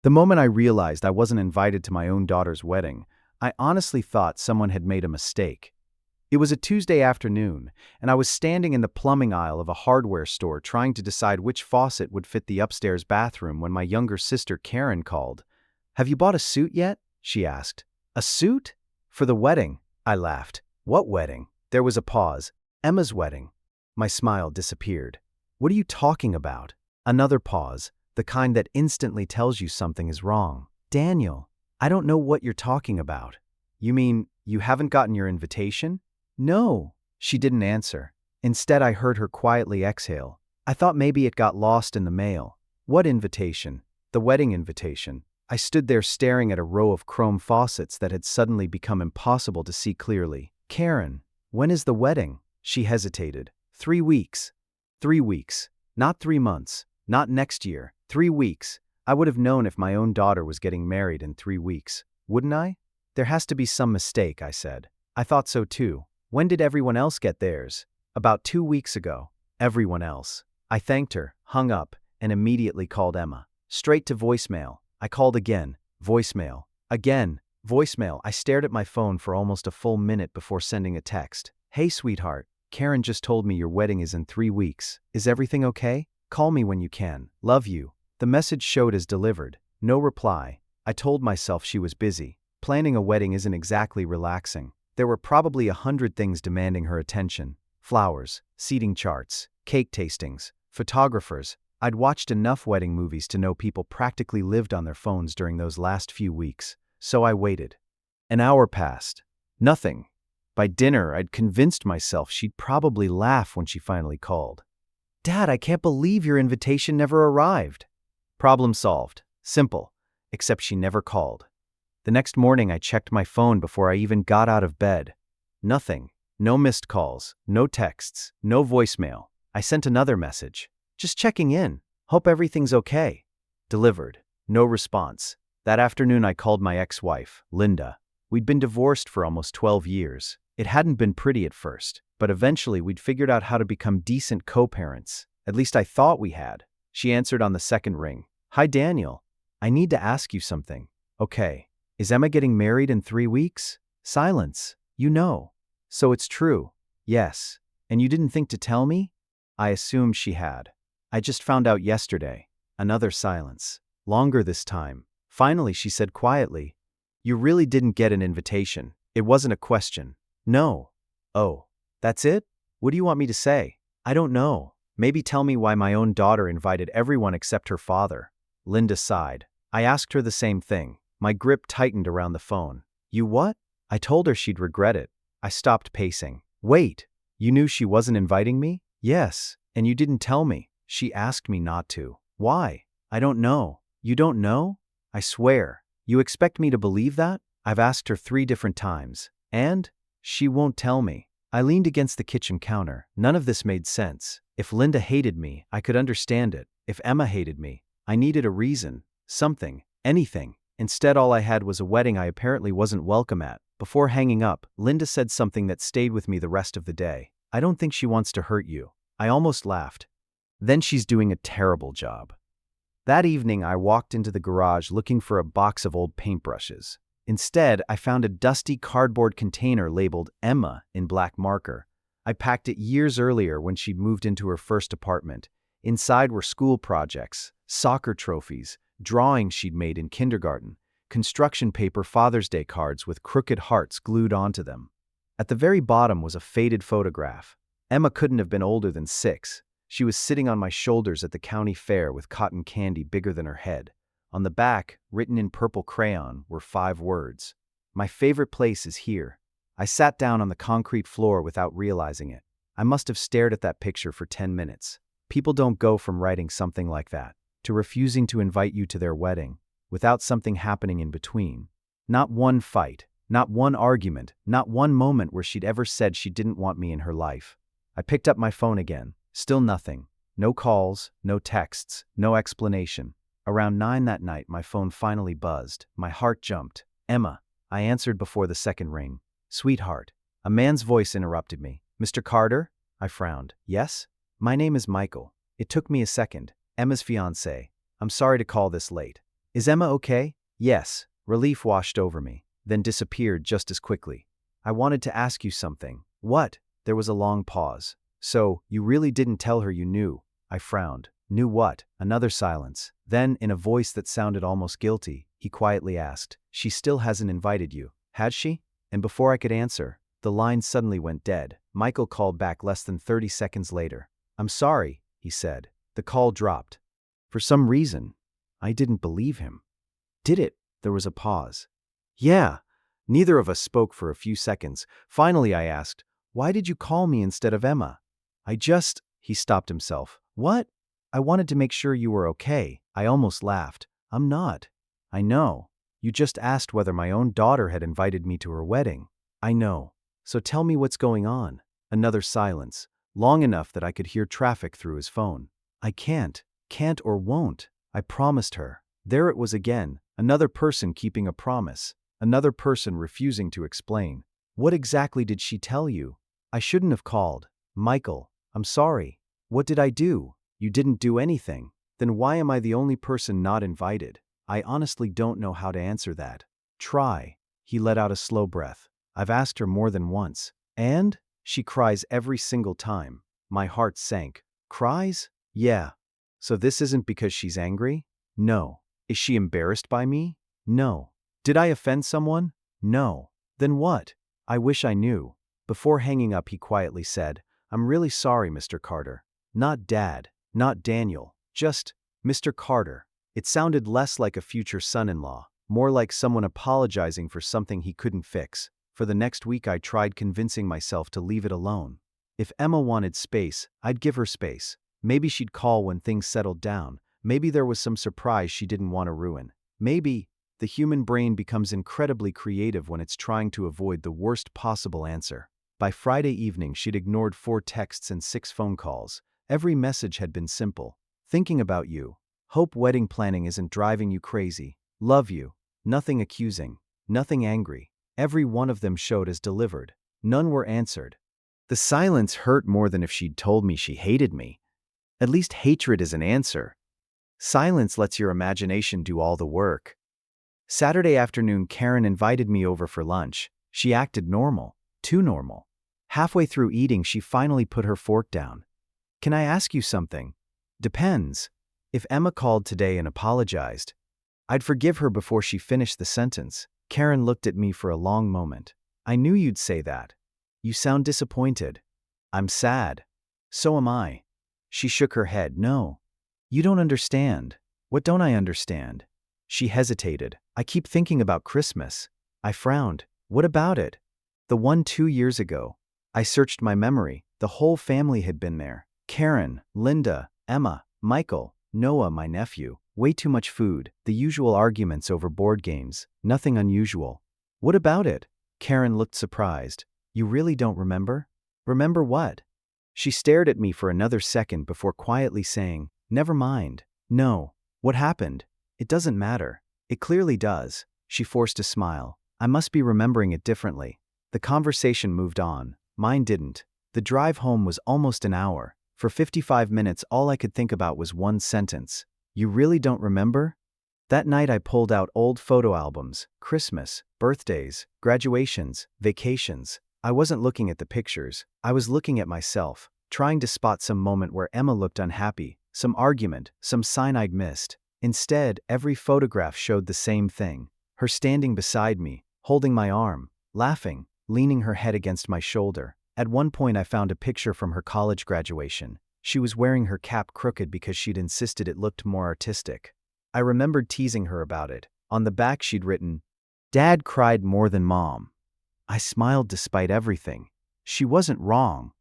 The moment I realized I wasn't invited to my own daughter's wedding, I honestly thought someone had made a mistake. It was a Tuesday afternoon, and I was standing in the plumbing aisle of a hardware store trying to decide which faucet would fit the upstairs bathroom when my younger sister Karen called. "Have you bought a suit yet?" she asked. "A suit? For the wedding?" I laughed. "What wedding?" There was a pause. "Emma's wedding." My smile disappeared. "What are you talking about?" Another pause, the kind that instantly tells you something is wrong. "Daniel, I don't know what you're talking about." "You mean you haven't gotten your invitation?" "No." She didn't answer. Instead, I heard her quietly exhale. "I thought maybe it got lost in the mail." "What invitation?" "The wedding invitation." I stood there staring at a row of chrome faucets that had suddenly become impossible to see clearly. "Karen, when is the wedding?" She hesitated. 3 weeks. 3 weeks. Not 3 months. Not next year. 3 weeks. I would have known if my own daughter was getting married in 3 weeks, wouldn't I? "There has to be some mistake," I said. "I thought so too." "When did everyone else get theirs?" "About 2 weeks ago." Everyone else. I thanked her, hung up, and immediately called Emma. Straight to voicemail. I called again. Voicemail. Again. Voicemail. I stared at my phone for almost a full minute before sending a text. "Hey, sweetheart. Karen just told me your wedding is in 3 weeks. Is everything okay? Call me when you can. Love you." The message showed as delivered. No reply. I told myself she was busy. Planning a wedding isn't exactly relaxing. There were probably 100 things demanding her attention. Flowers, seating charts, cake tastings, photographers. I'd watched enough wedding movies to know people practically lived on their phones during those last few weeks, so I waited. An hour passed. Nothing. By dinner, I'd convinced myself she'd probably laugh when she finally called. "Dad, I can't believe your invitation never arrived." Problem solved. Simple. Except she never called. The next morning, I checked my phone before I even got out of bed. Nothing. No missed calls, no texts, no voicemail. I sent another message. "Just checking in. Hope everything's okay." Delivered. No response. That afternoon, I called my ex-wife, Linda. We'd been divorced for almost 12 years. It hadn't been pretty at first, but eventually we'd figured out how to become decent co-parents. At least I thought we had. She answered on the second ring. "Hi, Daniel. I need to ask you something." "Okay. Is Emma getting married in 3 weeks?" Silence. "You know." "So it's true." "Yes. And you didn't think to tell me?" I assumed she had. "I just found out yesterday." Another silence. Longer this time. Finally, she said quietly, "You really didn't get an invitation. It wasn't a question." "No." "Oh. That's it? What do you want me to say?" "I don't know. Maybe tell me why my own daughter invited everyone except her father." Linda sighed. I asked her the same thing. My grip tightened around the phone. "You what?" I told her she'd regret it. I stopped pacing. "Wait. You knew she wasn't inviting me?" "Yes. And you didn't tell me." "She asked me not to." "Why?" "I don't know." "You don't know?" "I swear." "You expect me to believe that?" "I've asked her 3 different times. And? She won't tell me." I leaned against the kitchen counter. None of this made sense. If Linda hated me, I could understand it. If Emma hated me, I needed a reason. Something. Anything. Instead, all I had was a wedding I apparently wasn't welcome at. Before hanging up, Linda said something that stayed with me the rest of the day. "I don't think she wants to hurt you." I almost laughed. "Then she's doing a terrible job." That evening, I walked into the garage looking for a box of old paintbrushes. Instead, I found a dusty cardboard container labeled Emma in black marker. I packed it years earlier when she'd moved into her first apartment. Inside were school projects, soccer trophies, drawings she'd made in kindergarten, construction paper Father's Day cards with crooked hearts glued onto them. At the very bottom was a faded photograph. Emma couldn't have been older than 6. She was sitting on my shoulders at the county fair with cotton candy bigger than her head. On the back, written in purple crayon, were 5 words. "My favorite place is here." I sat down on the concrete floor without realizing it. I must have stared at that picture for 10 minutes. People don't go from writing something like that to refusing to invite you to their wedding without something happening in between. Not one fight, not one argument, not one moment where she'd ever said she didn't want me in her life. I picked up my phone again. Still nothing. No calls, no texts, no explanation. Around 9 that night, my phone finally buzzed. My heart jumped. "Emma." I answered before the second ring. "Sweetheart." A man's voice interrupted me. "Mr. Carter?" I frowned. "Yes?" "My name is Michael." It took me a second. "Emma's fiancé. I'm sorry to call this late." Is Emma okay? Yes. Relief washed over me, then disappeared just as quickly. I wanted to ask you something. What? There was a long pause. So, you really didn't tell her you knew? I frowned. Knew what? Another silence. Then, in a voice that sounded almost guilty, he quietly asked, She still hasn't invited you, has she? And before I could answer, the line suddenly went dead. Michael called back less than 30 seconds later. I'm sorry, he said. The call dropped. For some reason, I didn't believe him. Did it? There was a pause. Yeah. Neither of us spoke for a few seconds. Finally, I asked, Why did you call me instead of Emma? He stopped himself. What? I wanted to make sure you were okay. I almost laughed. I'm not. I know. You just asked whether my own daughter had invited me to her wedding. I know. So tell me what's going on. Another silence, long enough that I could hear traffic through his phone. I can't or won't. I promised her. There it was again, another person keeping a promise, another person refusing to explain. What exactly did she tell you? I shouldn't have called. Michael, I'm sorry. What did I do? You didn't do anything. Then why am I the only person not invited? I honestly don't know how to answer that. Try. He let out a slow breath. I've asked her more than once. And? She cries every single time. My heart sank. Cries? Yeah. So this isn't because she's angry? No. Is she embarrassed by me? No. Did I offend someone? No. Then what? I wish I knew. Before hanging up, he quietly said, I'm really sorry, Mr. Carter. Not Dad, not Daniel, just Mr. Carter. It sounded less like a future son-in-law, more like someone apologizing for something he couldn't fix. For the next week, I tried convincing myself to leave it alone. If Emma wanted space, I'd give her space. Maybe she'd call when things settled down. Maybe there was some surprise she didn't want to ruin. Maybe the human brain becomes incredibly creative when it's trying to avoid the worst possible answer. By Friday evening, she'd ignored 4 texts and 6 phone calls. Every message had been simple. Thinking about you. Hope wedding planning isn't driving you crazy. Love you. Nothing accusing. Nothing angry. Every one of them showed as delivered. None were answered. The silence hurt more than if she'd told me she hated me. At least hatred is an answer. Silence lets your imagination do all the work. Saturday afternoon, Karen invited me over for lunch. She acted normal. Too normal. Halfway through eating, she finally put her fork down. Can I ask you something? Depends. If Emma called today and apologized, I'd forgive her before she finished the sentence. Karen looked at me for a long moment. I knew you'd say that. You sound disappointed. I'm sad. So am I. She shook her head. No. You don't understand. What don't I understand? She hesitated. I keep thinking about Christmas. I frowned. What about it? The one 2 years ago. I searched my memory. The whole family had been there. Karen, Linda, Emma, Michael, Noah, my nephew. Way too much food. The usual arguments over board games. Nothing unusual. What about it? Karen looked surprised. You really don't remember? Remember what? She stared at me for another second before quietly saying, Never mind. No. What happened? It doesn't matter. It clearly does. She forced a smile. I must be remembering it differently. The conversation moved on. Mine didn't. The drive home was almost an hour. For 55 minutes, all I could think about was one sentence. You really don't remember? That night I pulled out old photo albums, Christmas, birthdays, graduations, vacations. I wasn't looking at the pictures. I was looking at myself, trying to spot some moment where Emma looked unhappy, some argument, some sign I'd missed. Instead, every photograph showed the same thing. Her standing beside me, holding my arm, laughing, leaning her head against my shoulder. At one point I found a picture from her college graduation. She was wearing her cap crooked because she'd insisted it looked more artistic. I remembered teasing her about it. On the back she'd written, Dad cried more than Mom. I smiled despite everything. She wasn't wrong.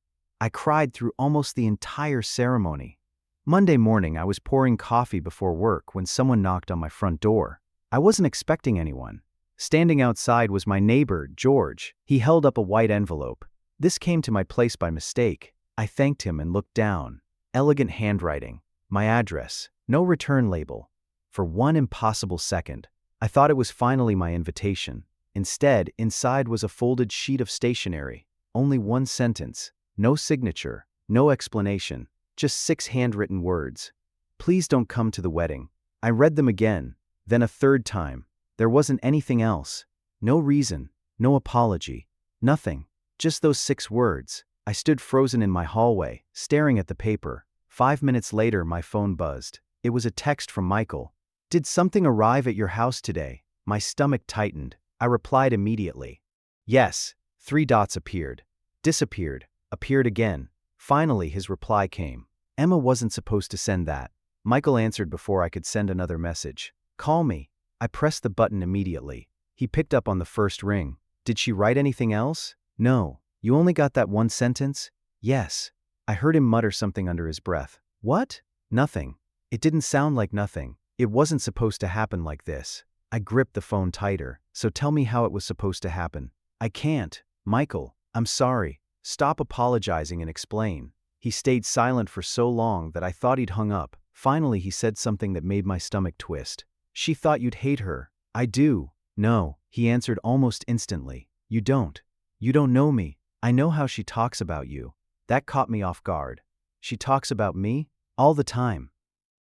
I cried through almost the entire ceremony. Monday morning I was pouring coffee before work when someone knocked on my front door. I wasn't expecting anyone. Standing outside was my neighbor, George. He held up a white envelope. This came to my place by mistake. I thanked him and looked down. Elegant handwriting. My address. No return label. For one impossible second, I thought it was finally my invitation. Instead, inside was a folded sheet of stationery. Only one sentence. No signature. No explanation. Just 6 handwritten words. Please don't come to the wedding. I read them again. Then a third time. There wasn't anything else. No reason, no apology, nothing. Just those 6 words. I stood frozen in my hallway, staring at the paper. 5 minutes later, my phone buzzed. It was a text from Michael. "Did something arrive at your house today?" My stomach tightened. I replied immediately. Yes. 3 dots appeared. Disappeared. Appeared again. Finally, his reply came. Emma wasn't supposed to send that. Michael answered before I could send another message. "Call me." I pressed the button immediately. He picked up on the first ring. "Did she write anything else?" "No. You only got that one sentence?" "Yes." I heard him mutter something under his breath. "What?" "Nothing." It didn't sound like nothing. It wasn't supposed to happen like this. I gripped the phone tighter. "So tell me how it was supposed to happen." "I can't. Michael, I'm sorry. Stop apologizing and explain." He stayed silent for so long that I thought he'd hung up. Finally, he said something that made my stomach twist. "She thought you'd hate her." "I do." "No," he answered almost instantly. "You don't. You don't know me. I know how she talks about you." That caught me off guard. "She talks about me?" "All the time."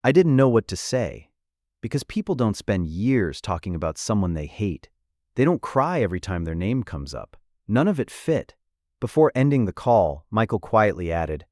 I didn't know what to say. Because people don't spend years talking about someone they hate. They don't cry every time their name comes up. None of it fit. Before ending the call, Michael quietly added,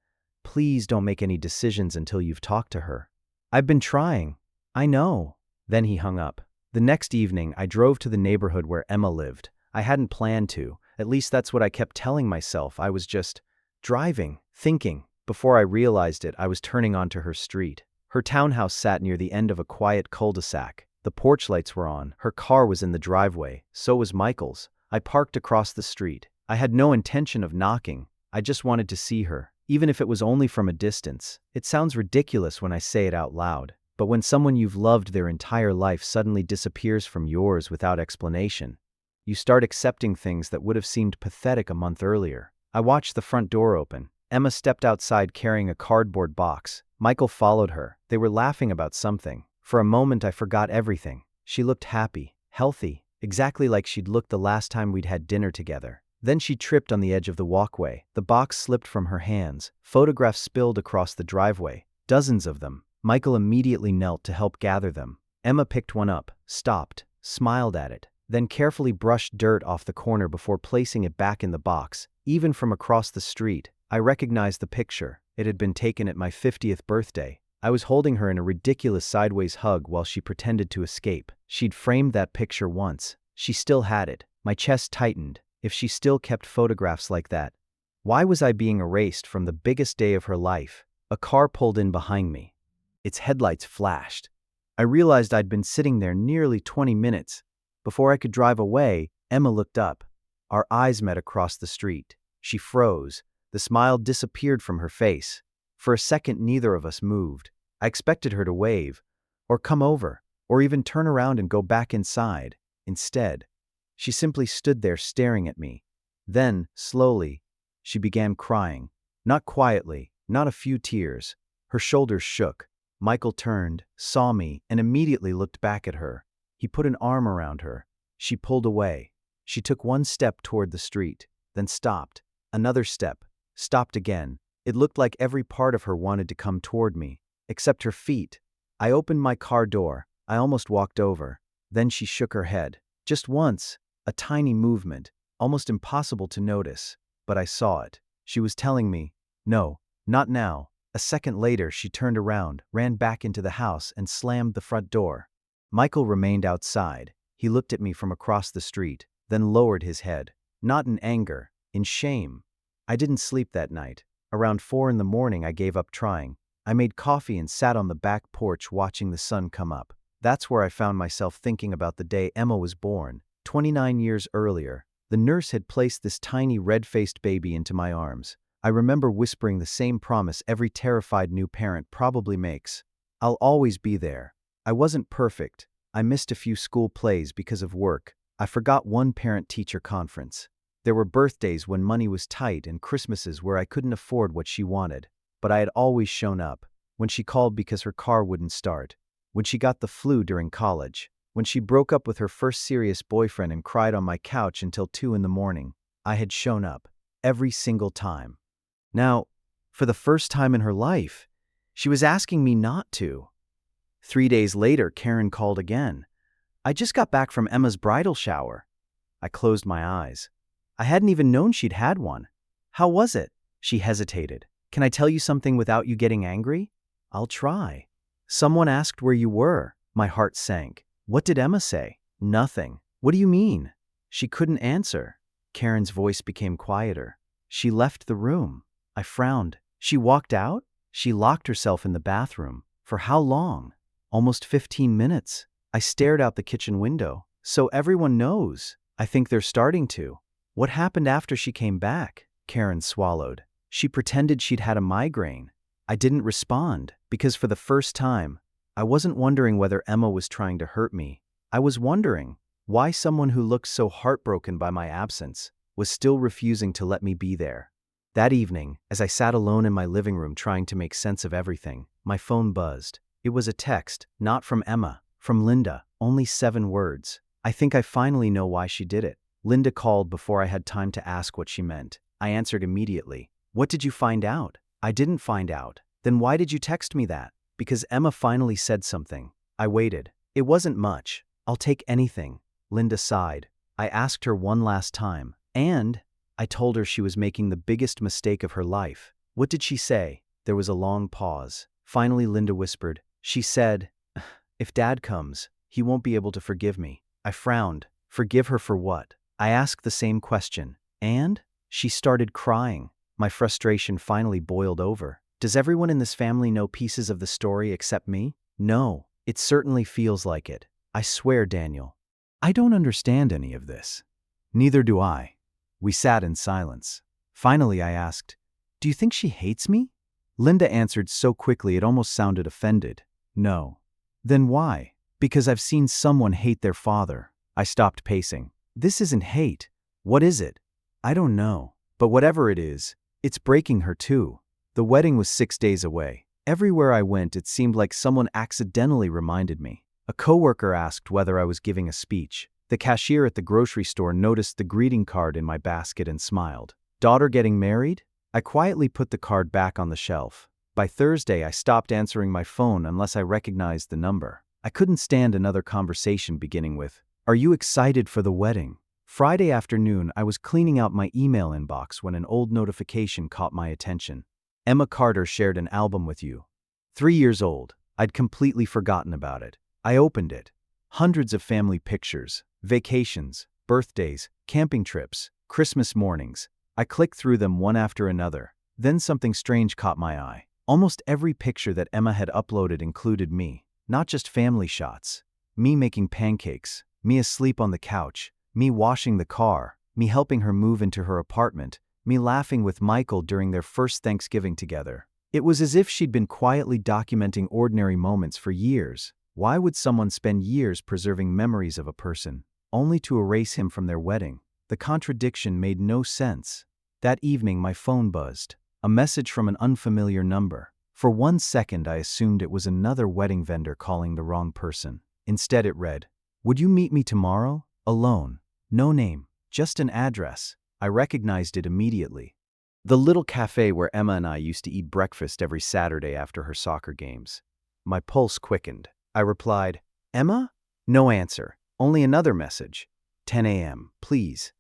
"Please don't make any decisions until you've talked to her." "I've been trying." "I know." Then he hung up. The next evening, I drove to the neighborhood where Emma lived. I hadn't planned to. At least that's what I kept telling myself. I was just driving, thinking. Before I realized it, I was turning onto her street. Her townhouse sat near the end of a quiet cul-de-sac. The porch lights were on. Her car was in the driveway. So was Michael's. I parked across the street. I had no intention of knocking. I just wanted to see her, even if it was only from a distance. It sounds ridiculous when I say it out loud, but when someone you've loved their entire life suddenly disappears from yours without explanation, you start accepting things that would have seemed pathetic a month earlier. I watched the front door open. Emma stepped outside carrying a cardboard box. Michael followed her. They were laughing about something. For a moment, I forgot everything. She looked happy, healthy, exactly like she'd looked the last time we'd had dinner together. Then she tripped on the edge of the walkway. The box slipped from her hands. Photographs spilled across the driveway. Dozens of them. Michael immediately knelt to help gather them. Emma picked one up, stopped, smiled at it, then carefully brushed dirt off the corner before placing it back in the box. Even from across the street, I recognized the picture. It had been taken at my 50th birthday. I was holding her in a ridiculous sideways hug while she pretended to escape. She'd framed that picture once. She still had it. My chest tightened. If she still kept photographs like that, why was I being erased from the biggest day of her life? A car pulled in behind me. Its headlights flashed. I realized I'd been sitting there nearly 20 minutes. Before I could drive away, Emma looked up. Our eyes met across the street. She froze. The smile disappeared from her face. For a second, neither of us moved. I expected her to wave, or come over, or even turn around and go back inside. Instead, she simply stood there staring at me. Then, slowly, she began crying. Not quietly, not a few tears. Her shoulders shook. Michael turned, saw me, and immediately looked back at her. He put an arm around her. She pulled away. She took one step toward the street, then stopped. Another step, stopped again. It looked like every part of her wanted to come toward me, except her feet. I opened my car door. I almost walked over. Then she shook her head. Just once, a tiny movement, almost impossible to notice, but I saw it. She was telling me, "No, not now." A second later, she turned around, ran back into the house, and slammed the front door. Michael remained outside. He looked at me from across the street, then lowered his head. Not in anger, in shame. I didn't sleep that night. Around 4 in the morning, I gave up trying. I made coffee and sat on the back porch watching the sun come up. That's where I found myself thinking about the day Emma was born. 29 years earlier, the nurse had placed this tiny red-faced baby into my arms. I remember whispering the same promise every terrified new parent probably makes. I'll always be there. I wasn't perfect. I missed a few school plays because of work. I forgot one parent-teacher conference. There were birthdays when money was tight and Christmases where I couldn't afford what she wanted. But I had always shown up. When she called because her car wouldn't start. When she got the flu during college. When she broke up with her first serious boyfriend and cried on my couch until 2 in the morning. I had shown up. Every single time. Now, for the first time in her life, she was asking me not to. 3 days later, Karen called again. I just got back from Emma's bridal shower. I closed my eyes. I hadn't even known she'd had one. How was it? She hesitated. Can I tell you something without you getting angry? I'll try. Someone asked where you were. My heart sank. What did Emma say? Nothing. What do you mean? She couldn't answer. Karen's voice became quieter. She left the room. I frowned. She walked out? She locked herself in the bathroom. For how long? Almost 15 minutes. I stared out the kitchen window. So everyone knows. I think they're starting to. What happened after she came back? Karen swallowed. She pretended she'd had a migraine. I didn't respond, because for the first time, I wasn't wondering whether Emma was trying to hurt me. I was wondering why someone who looked so heartbroken by my absence was still refusing to let me be there. That evening, as I sat alone in my living room trying to make sense of everything, my phone buzzed. It was a text, not from Emma, from Linda, only 7 words. I think I finally know why she did it. Linda called before I had time to ask what she meant. I answered immediately. What did you find out? I didn't find out. Then why did you text me that? Because Emma finally said something. I waited. It wasn't much. I'll take anything. Linda sighed. I asked her one last time. And I told her she was making the biggest mistake of her life. What did she say? There was a long pause. Finally, Linda whispered. She said, if Dad comes, he won't be able to forgive me. I frowned. Forgive her for what? I asked the same question. And? She started crying. My frustration finally boiled over. Does everyone in this family know pieces of the story except me? No, it certainly feels like it. I swear, Daniel. I don't understand any of this. Neither do I. We sat in silence. Finally, I asked, do you think she hates me? Linda answered so quickly it almost sounded offended. No. Then why? Because I've seen someone hate their father. I stopped pacing. This isn't hate. What is it? I don't know. But whatever it is, it's breaking her too. The wedding was 6 days away. Everywhere I went, it seemed like someone accidentally reminded me. A coworker asked whether I was giving a speech. The cashier at the grocery store noticed the greeting card in my basket and smiled. Daughter getting married? I quietly put the card back on the shelf. By Thursday, I stopped answering my phone unless I recognized the number. I couldn't stand another conversation beginning with, "Are you excited for the wedding?" Friday afternoon, I was cleaning out my email inbox when an old notification caught my attention. Emma Carter shared an album with you. 3 years old. I'd completely forgotten about it. I opened it. Hundreds of family pictures, vacations, birthdays, camping trips, Christmas mornings. I clicked through them one after another. Then something strange caught my eye. Almost every picture that Emma had uploaded included me. Not just family shots. Me making pancakes, me asleep on the couch, me washing the car, me helping her move into her apartment, me laughing with Michael during their first Thanksgiving together. It was as if she'd been quietly documenting ordinary moments for years. Why would someone spend years preserving memories of a person, only to erase him from their wedding? The contradiction made no sense. That evening my phone buzzed. A message from an unfamiliar number. For 1 second I assumed it was another wedding vendor calling the wrong person. Instead it read, "Would you meet me tomorrow? Alone. No name. Just an address." I recognized it immediately. The little cafe where Emma and I used to eat breakfast every Saturday after her soccer games. My pulse quickened. I replied, "Emma?" No answer. Only another message. 10 a.m. Please.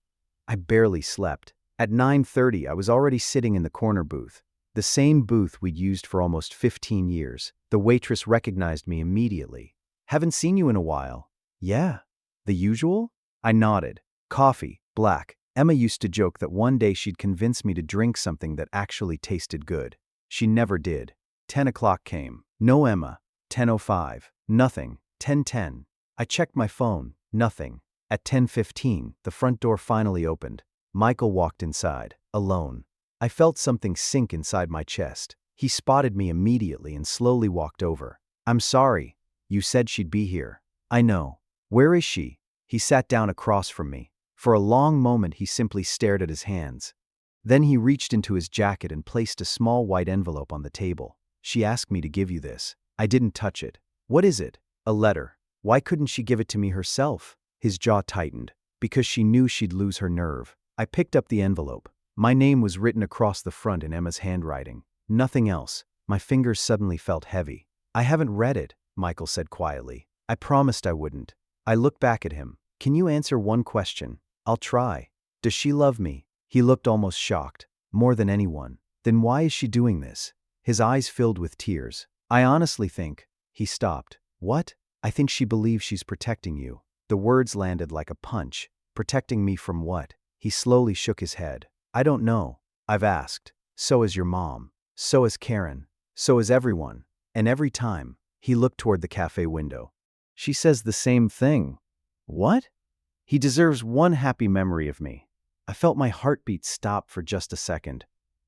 I barely slept. At 9:30, I was already sitting in the corner booth. The same booth we'd used for almost 15 years. The waitress recognized me immediately. "Haven't seen you in a while." "Yeah." "The usual?" I nodded. "Coffee, black." Emma used to joke that one day she'd convince me to drink something that actually tasted good. She never did. 10 o'clock came. No Emma. 10:05. Nothing. 10:10. I checked my phone. Nothing. At 10:15, the front door finally opened. Michael walked inside, alone. I felt something sink inside my chest. He spotted me immediately and slowly walked over. "I'm sorry. You said she'd be here." "I know. Where is she?" He sat down across from me. For a long moment he simply stared at his hands. Then he reached into his jacket and placed a small white envelope on the table. "She asked me to give you this." I didn't touch it. "What is it?" "A letter." "Why couldn't she give it to me herself?" His jaw tightened. "Because she knew she'd lose her nerve." I picked up the envelope. My name was written across the front in Emma's handwriting. Nothing else. My fingers suddenly felt heavy. "I haven't read it," Michael said quietly. "I promised I wouldn't." I looked back at him. Can you answer one question? I'll try. Does she love me? He looked almost shocked. More than anyone. Then why is she doing this? His eyes filled with tears. I honestly think. He stopped. What? I think she believes she's protecting you. The words landed like a punch. Protecting me from what? He slowly shook his head. I don't know. I've asked. So has your mom. So has Karen. So has everyone. And every time, he looked toward the cafe window. She says the same thing. What? He deserves one happy memory of me. I felt my heartbeat stop for just a second.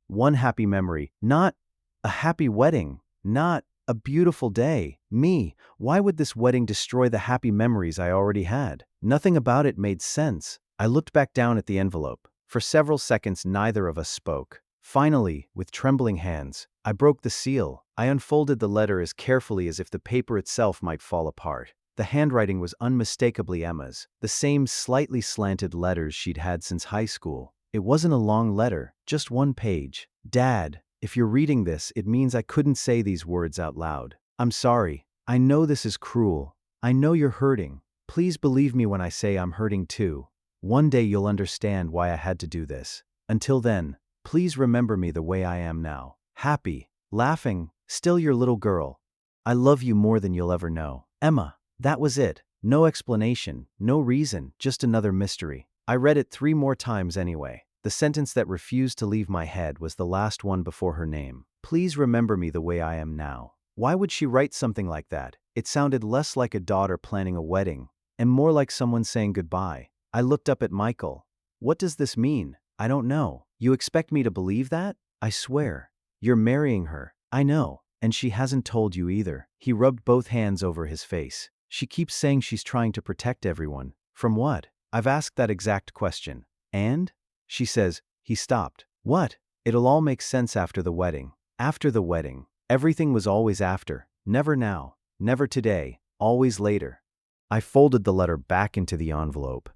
One happy memory, not a happy wedding, not a beautiful day. Me, why would this wedding destroy the happy memories I already had? Nothing about it made sense. I looked back down at the envelope. For several seconds, neither of us spoke. Finally, with trembling hands, I broke the seal. I unfolded the letter as carefully as if the paper itself might fall apart. The handwriting was unmistakably Emma's, the same slightly slanted letters she'd had since high school. It wasn't a long letter, just one page. Dad, if you're reading this, it means I couldn't say these words out loud. I'm sorry. I know this is cruel. I know you're hurting. Please believe me when I say I'm hurting too. One day you'll understand why I had to do this. Until then, please remember me the way I am now. Happy, laughing, still your little girl. I love you more than you'll ever know. Emma. That was it. No explanation, no reason, just another mystery. I read it 3 more times anyway. The sentence that refused to leave my head was the last one before her name. Please remember me the way I am now. Why would she write something like that? It sounded less like a daughter planning a wedding, and more like someone saying goodbye. I looked up at Michael. What does this mean? I don't know. You expect me to believe that? I swear. You're marrying her. I know. And she hasn't told you either. He rubbed both hands over his face. She keeps saying she's trying to protect everyone. From what? I've asked that exact question. And? She says. He stopped. What? It'll all make sense after the wedding. After the wedding. Everything was always after. Never now. Never today. Always later. I folded the letter back into the envelope.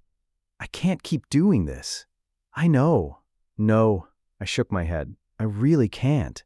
I can't keep doing this. I know. No. I shook my head. I really can't.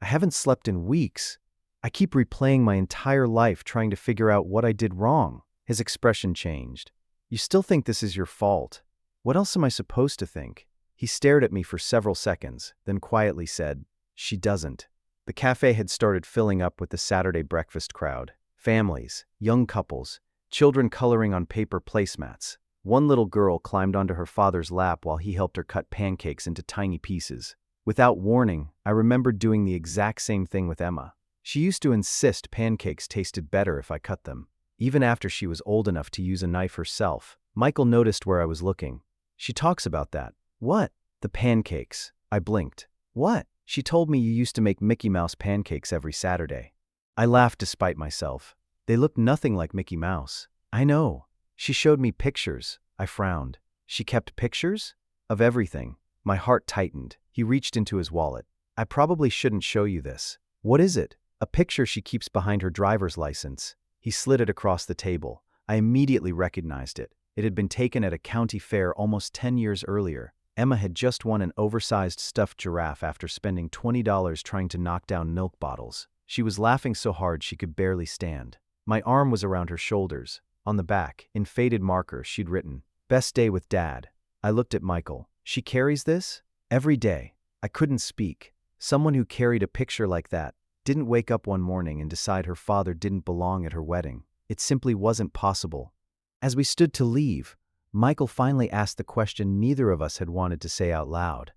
I haven't slept in weeks. I keep replaying my entire life trying to figure out what I did wrong. His expression changed. You still think this is your fault? What else am I supposed to think? He stared at me for several seconds, then quietly said, She doesn't. The cafe had started filling up with the Saturday breakfast crowd. Families, young couples, children coloring on paper placemats. One little girl climbed onto her father's lap while he helped her cut pancakes into tiny pieces. Without warning, I remembered doing the exact same thing with Emma. She used to insist pancakes tasted better if I cut them. Even after she was old enough to use a knife herself, Michael noticed where I was looking. She talks about that. What? The pancakes. I blinked. What? She told me you used to make Mickey Mouse pancakes every Saturday. I laughed despite myself. They looked nothing like Mickey Mouse. I know. She showed me pictures. I frowned. She kept pictures? Of everything. My heart tightened. He reached into his wallet. I probably shouldn't show you this. What is it? A picture she keeps behind her driver's license. He slid it across the table. I immediately recognized it. It had been taken at a county fair almost 10 years earlier. Emma had just won an oversized stuffed giraffe after spending $20 trying to knock down milk bottles. She was laughing so hard she could barely stand. My arm was around her shoulders. On the back, in faded marker, she'd written, Best day with Dad. I looked at Michael. She carries this? Every day. I couldn't speak. Someone who carried a picture like that didn't wake up one morning and decide her father didn't belong at her wedding. It simply wasn't possible. As we stood to leave, Michael finally asked the question neither of us had wanted to say out loud.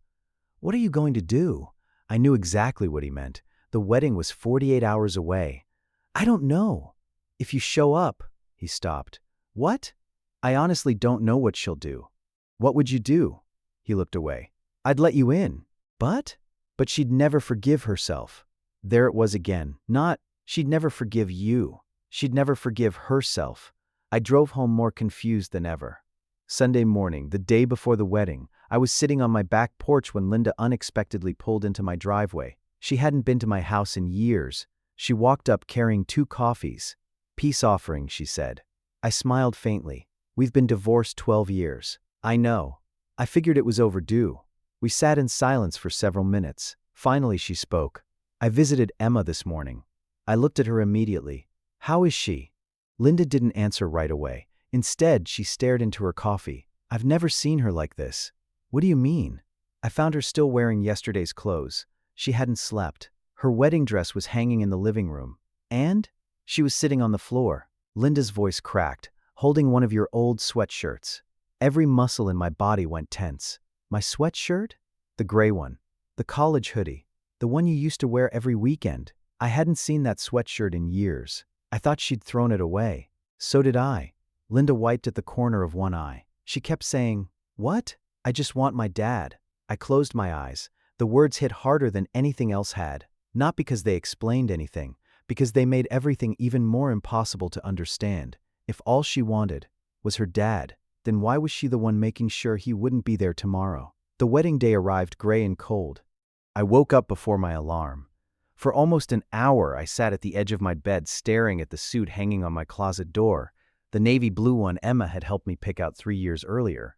What are you going to do? I knew exactly what he meant. The wedding was 48 hours away. I don't know. If you show up, he stopped. What? I honestly don't know what she'll do. What would you do? He looked away. I'd let you in. But she'd never forgive herself. There it was again. Not, she'd never forgive you. She'd never forgive herself. I drove home more confused than ever. Sunday morning, the day before the wedding, I was sitting on my back porch when Linda unexpectedly pulled into my driveway. She hadn't been to my house in years. She walked up carrying 2 coffees. Peace offering, she said. I smiled faintly. We've been divorced 12 years. I know. I figured it was overdue. We sat in silence for several minutes. Finally, she spoke. I visited Emma this morning. I looked at her immediately. How is she? Linda didn't answer right away. Instead, she stared into her coffee. I've never seen her like this. What do you mean? I found her still wearing yesterday's clothes. She hadn't slept. Her wedding dress was hanging in the living room. And? She was sitting on the floor. Linda's voice cracked, holding one of your old sweatshirts. Every muscle in my body went tense. My sweatshirt? The gray one. The college hoodie. The one you used to wear every weekend. I hadn't seen that sweatshirt in years. I thought she'd thrown it away. So did I. Linda wiped at the corner of one eye. She kept saying, "What? I just want my dad." I closed my eyes. The words hit harder than anything else had. Not because they explained anything, because they made everything even more impossible to understand. If all she wanted was her dad, then why was she the one making sure he wouldn't be there tomorrow? The wedding day arrived gray and cold. I woke up before my alarm. For almost an hour, I sat at the edge of my bed staring at the suit hanging on my closet door, the navy blue one Emma had helped me pick out 3 years earlier.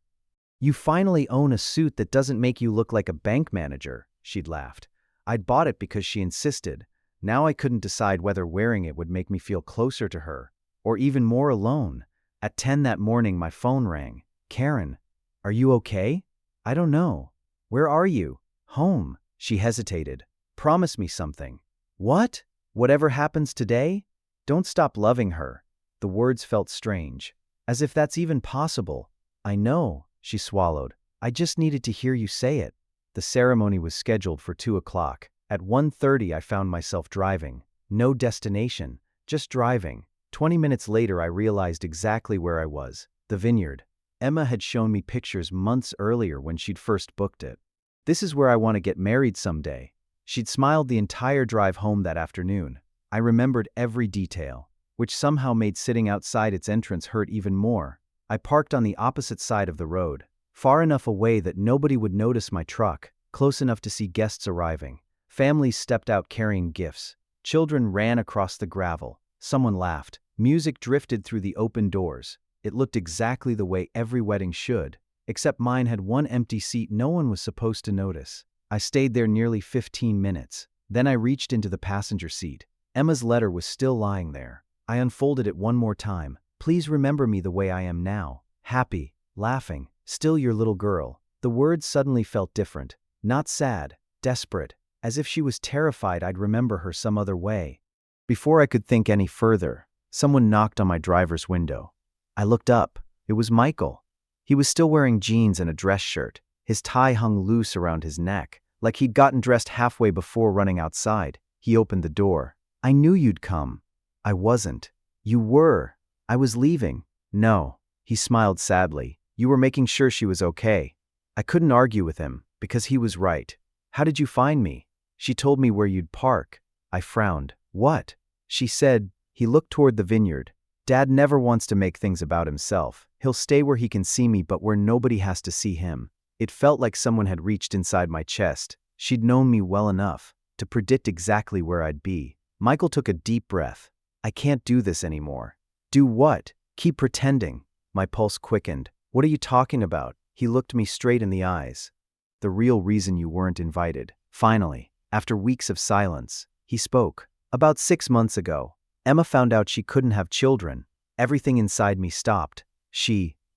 "You finally own a suit that doesn't make you look like a bank manager," she'd laughed. I'd bought it because she insisted. Now I couldn't decide whether wearing it would make me feel closer to her, or even more alone. At 10 that morning, my phone rang. "Karen, are you okay?" "I don't know." "Where are you?" "Home." She hesitated. "Promise me something." "What? Whatever happens today? Don't stop loving her." The words felt strange. As if that's even possible. "I know," she swallowed. "I just needed to hear you say it." The ceremony was scheduled for 2 o'clock. At 1:30 I found myself driving. No destination, just driving. 20 minutes later I realized exactly where I was. The vineyard. Emma had shown me pictures months earlier when she'd first booked it. "This is where I want to get married someday." She'd smiled the entire drive home that afternoon. I remembered every detail, which somehow made sitting outside its entrance hurt even more. I parked on the opposite side of the road, far enough away that nobody would notice my truck, close enough to see guests arriving. Families stepped out carrying gifts. Children ran across the gravel. Someone laughed. Music drifted through the open doors. It looked exactly the way every wedding should, except mine had one empty seat no one was supposed to notice. I stayed there nearly 15 minutes. Then I reached into the passenger seat. Emma's letter was still lying there. I unfolded it one more time. "Please remember me the way I am now. Happy, laughing, still your little girl." The words suddenly felt different. Not sad, desperate, as if she was terrified I'd remember her some other way. Before I could think any further, someone knocked on my driver's window. I looked up. It was Michael. He was still wearing jeans and a dress shirt. His tie hung loose around his neck, like he'd gotten dressed halfway before running outside. He opened the door. "I knew you'd come." "I wasn't." "You were." "I was leaving." "No." He smiled sadly. "You were making sure she was okay." I couldn't argue with him, because he was right. "How did you find me?" "She told me where you'd park." I frowned. "What?" "She said." He looked toward the vineyard. "Dad never wants to make things about himself. He'll stay where he can see me but where nobody has to see him." It felt like someone had reached inside my chest. She'd known me well enough to predict exactly where I'd be. Michael took a deep breath. "I can't do this anymore." "Do what?" "Keep pretending." My pulse quickened. "What are you talking about?" He looked me straight in the eyes. "The real reason you weren't invited." Finally, after weeks of silence, he spoke. "About 6 months ago, Emma found out she couldn't have children. Everything inside me stopped."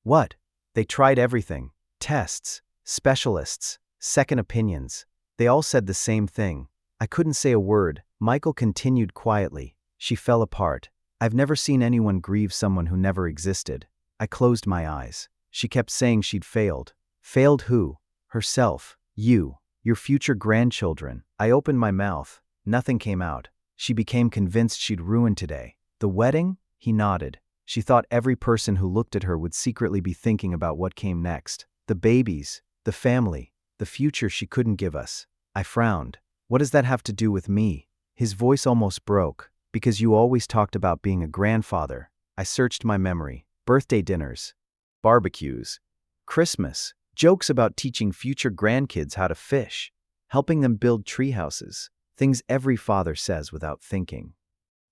What?" "They tried everything. Tests, specialists, second opinions. They all said the same thing." I couldn't say a word. Michael continued quietly. "She fell apart. I've never seen anyone grieve someone who never existed." I closed my eyes. She kept saying she'd failed. Failed who? Herself. You. Your future grandchildren. I opened my mouth. Nothing came out. She became convinced she'd ruined today. "The wedding?" He nodded. She thought every person who looked at her would secretly be thinking about what came next. The babies, the family, the future she couldn't give us. I frowned. "What does that have to do with me?" His voice almost broke. "Because you always talked about being a grandfather." I searched my memory. Birthday dinners, barbecues, Christmas, jokes about teaching future grandkids how to fish, helping them build treehouses, things every father says without thinking.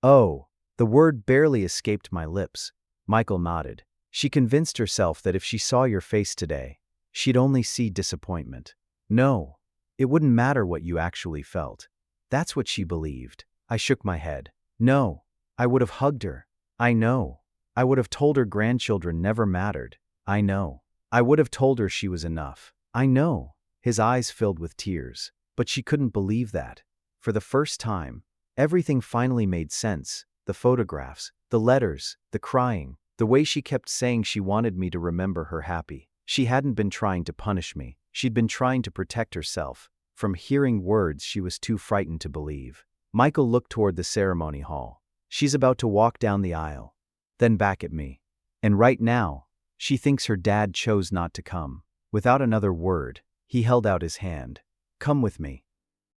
"Oh." The word barely escaped my lips. Michael nodded. "She convinced herself that if she saw your face today, she'd only see disappointment. No, it wouldn't matter what you actually felt. That's what she believed." I shook my head. "No, I would have hugged her." "I know." I would have told her grandchildren never mattered. I know. I would have told her she was enough. I know. His eyes filled with tears. But she couldn't believe that. For the first time, everything finally made sense. The photographs, the letters, the crying, the way she kept saying she wanted me to remember her happy. She hadn't been trying to punish me. She'd been trying to protect herself from hearing words she was too frightened to believe. Michael looked toward the ceremony hall. She's about to walk down the aisle, then back at me. And right now, she thinks her dad chose not to come. Without another word, he held out his hand. Come with me.